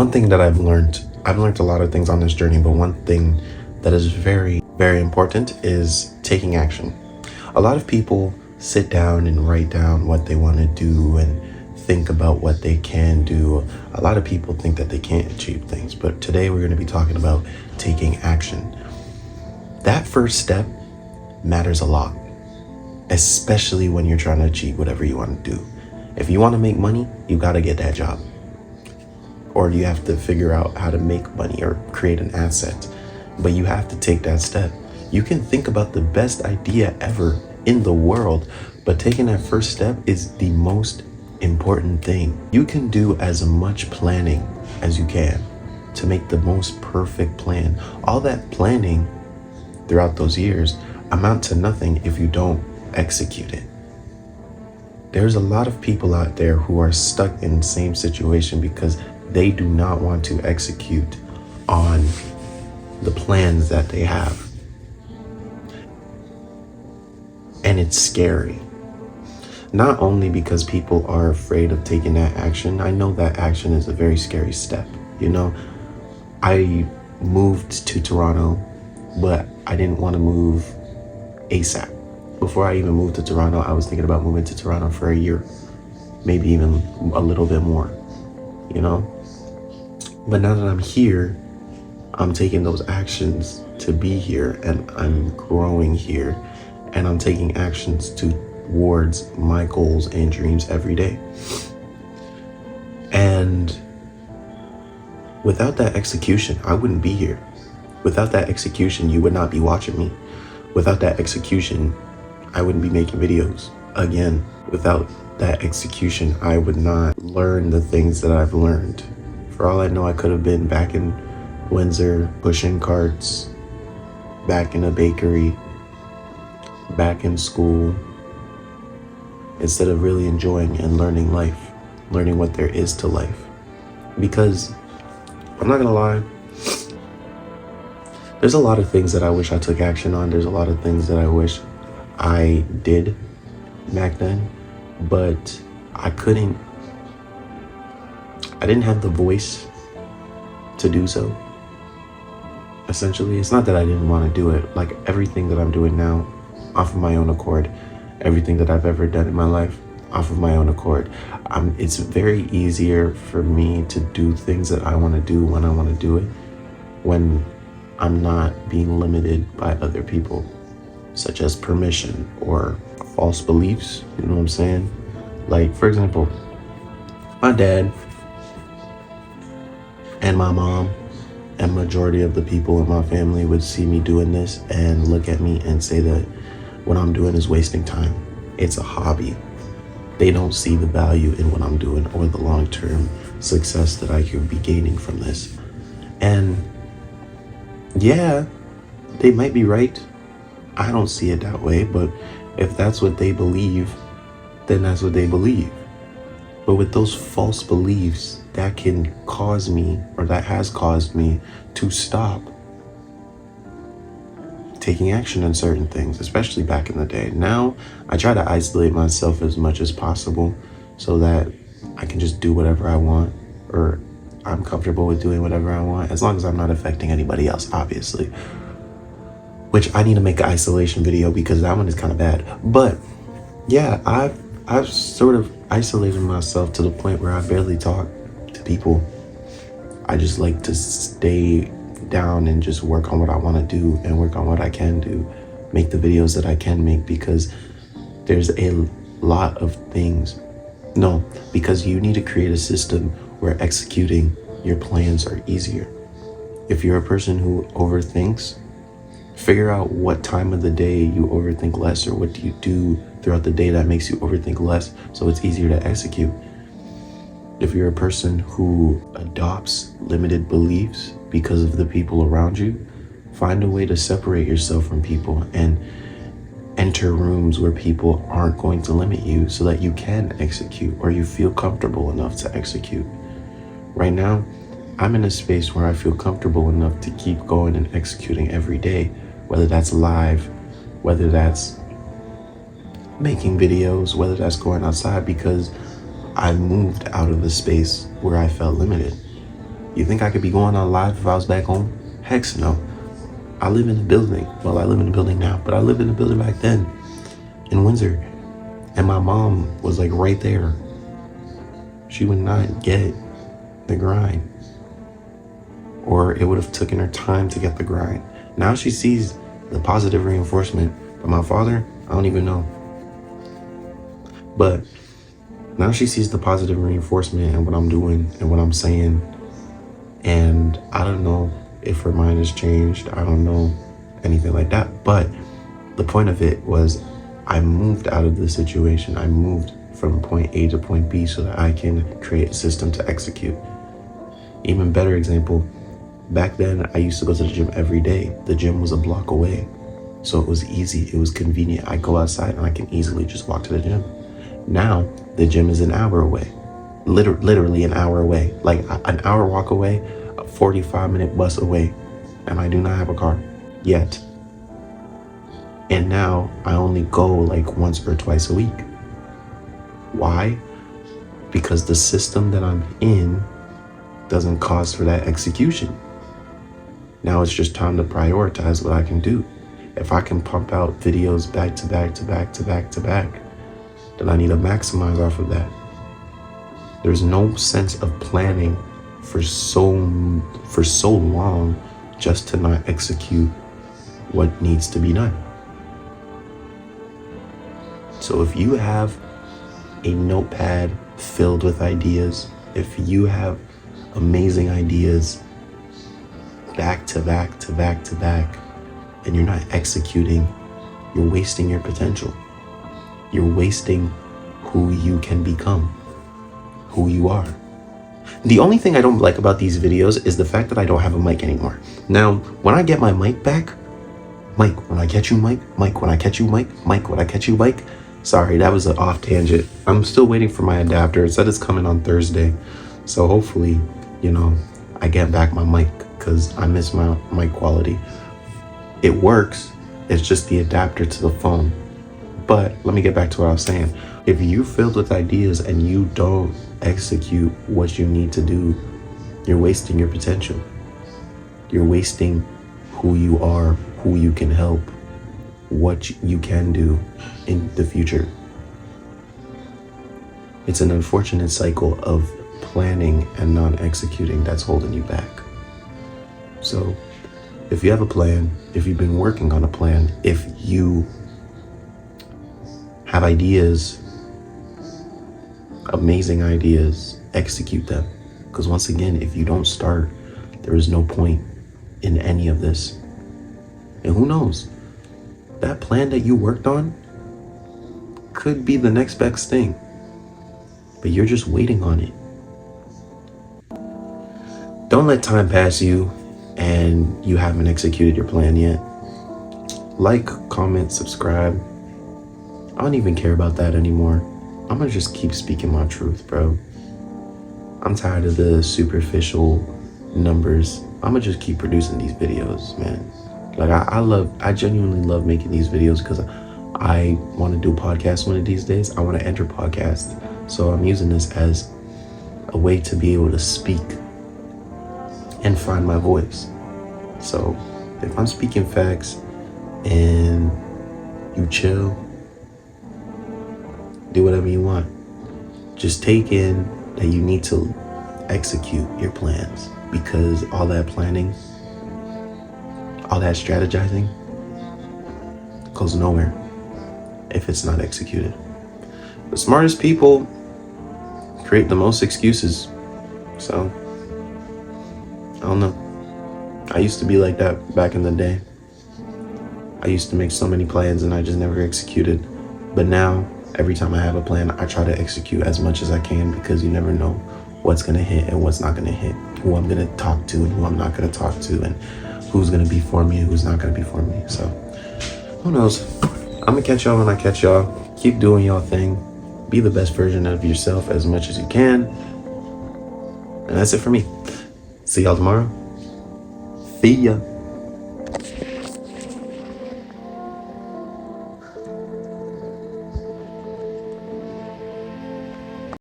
One thing that I've learned a lot of things on this journey, but one thing that is very, very important is taking action. A lot of people sit down and write down what they want to do and think about what they can do. A lot of people think that they can't achieve things, but today we're going to be talking about taking action. That first step matters a lot, especially when you're trying to achieve whatever you want to do. If you want to make money, you got to get that job. Or you have to figure out how to make money or create an asset. But you have to take that step. You can think about the best idea ever in the world, but taking that first step is the most important thing. You can do as much planning as you can to make the most perfect plan. All that planning throughout those years amount to nothing if you don't execute it. There's a lot of people out there who are stuck in the same situation because they do not want to execute on the plans that they have. And it's scary. Not only because people are afraid of taking that action. I know that action is a very scary step. You know, I moved to Toronto, but I didn't want to move ASAP. Before I even moved to Toronto, I was thinking about moving to Toronto for a year, maybe even a little bit more, you know? But now that I'm here, I'm taking those actions to be here, and I'm growing here, and I'm taking actions towards my goals and dreams every day. And without that execution, I wouldn't be here. Without that execution, you would not be watching me. Without that execution, I wouldn't be making videos again. Without that execution, I would not learn the things that I've learned. For all I know, I could have been back in Windsor, pushing carts, back in a bakery, back in school, instead of really enjoying and learning life, learning what there is to life. Because I'm not gonna lie, there's a lot of things that I wish I took action on. There's a lot of things that I wish I did back then, but I didn't have the voice to do so. Essentially, it's not that I didn't want to do it. Like everything that I'm doing now, off of my own accord, everything that I've ever done in my life, off of my own accord. It's very easier for me to do things that I want to do when I want to do it, when I'm not being limited by other people, such as permission or false beliefs. You know what I'm saying? Like, for example, my dad and my mom and majority of the people in my family would see me doing this and look at me and say that what I'm doing is wasting time. It's a hobby. They don't see the value in what I'm doing or the long-term success that I could be gaining from this. And yeah, they might be right. I don't see it that way, but if that's what they believe, then that's what they believe. But with those false beliefs, that can cause me, or that has caused me, to stop taking action on certain things, especially back in the day. Now, I try to isolate myself as much as possible so that I can just do whatever I want, or I'm comfortable with doing whatever I want, as long as I'm not affecting anybody else, obviously. Which I need to make an isolation video because that one is kind of bad. But yeah, I've sort of isolated myself to the point where I barely talk to people. I just like to stay down and just work on what I want to do and work on what I can do, make the videos that I can make, because there's a lot of things. No, because you need to create a system where executing your plans are easier. If you're a person who overthinks, figure out what time of the day you overthink less, or what do you do throughout the day that makes you overthink less so it's easier to execute. If you're a person who adopts limited beliefs because of the people around you, find a way to separate yourself from people and enter rooms where people aren't going to limit you so that you can execute, or you feel comfortable enough to execute. Right now, I'm in a space where I feel comfortable enough to keep going and executing every day, whether that's live, whether that's making videos, whether that's going outside, because I moved out of a space where I felt limited. You think I could be going on live if I was back home? Heck no. I live in a building. Well, I live in a building now, but I lived in a building back then in Windsor. And my mom was like right there. She would not get the grind. Or it would have taken her time to get the grind. Now she sees the positive reinforcement. But my father, I don't even know. But now she sees the positive reinforcement and what I'm doing and what I'm saying. And I don't know if her mind has changed. I don't know anything like that. But the point of it was I moved out of the situation. I moved from point A to point B so that I can create a system to execute. Even better example, back then I used to go to the gym every day. The gym was a block away. So it was easy, it was convenient. I go outside and I can easily just walk to the gym. Now the gym is an hour away. Literally an hour away. Like an hour walk away, a 45-minute bus away. And I do not have a car yet. And now I only go like once or twice a week. Why? Because the system that I'm in doesn't cause for that execution. Now it's just time to prioritize what I can do. If I can pump out videos back to back to back to back to back, then I need to maximize off of that. There's no sense of planning for so long just to not execute what needs to be done. So if you have a notepad filled with ideas, if you have amazing ideas back to back to back to back, and you're not executing, you're wasting your potential. You're wasting who you can become, who you are. The only thing I don't like about these videos is the fact that I don't have a mic anymore. Now, when I get my mic back, Mike, when I catch you, Mike, when I catch you, Mike, when I catch you, Mike. Sorry, that was an off tangent. I'm still waiting for my adapter. It said it's coming on Thursday. So hopefully, I get back my mic because I miss my mic quality. It works. It's just the adapter to the phone. But let me get back to what I was saying. If you're filled with ideas and you don't execute what you need to do, you're wasting your potential. You're wasting who you are, who you can help, what you can do in the future. It's an unfortunate cycle of planning and non-executing that's holding you back. So if you have a plan, if you've been working on a plan, if you have ideas, amazing ideas, execute them. Because once again, if you don't start, there is no point in any of this. And who knows? That plan that you worked on could be the next best thing. But you're just waiting on it. Don't let time pass you and you haven't executed your plan yet. Like, comment, subscribe. I don't even care about that anymore. I'm gonna just keep speaking my truth, bro. I'm tired of the superficial numbers. I'm gonna just keep producing these videos, man. Like I genuinely love making these videos because I want to do podcasts one of these days. I want to enter podcasts. So I'm using this as a way to be able to speak and find my voice. So if I'm speaking facts and you chill, do whatever you want. Just take in that you need to execute your plans, because all that planning, all that strategizing goes nowhere if it's not executed. The smartest people create the most excuses. So, I don't know. I used to be like that back in the day. I used to make so many plans and I just never executed. But now, every time I have a plan, I try to execute as much as I can, because you never know what's going to hit and what's not going to hit, who I'm going to talk to and who I'm not going to talk to, and who's going to be for me and who's not going to be for me. So, who knows? I'm going to catch y'all when I catch y'all. Keep doing y'all thing. Be the best version of yourself as much as you can. And that's it for me. See y'all tomorrow. See ya.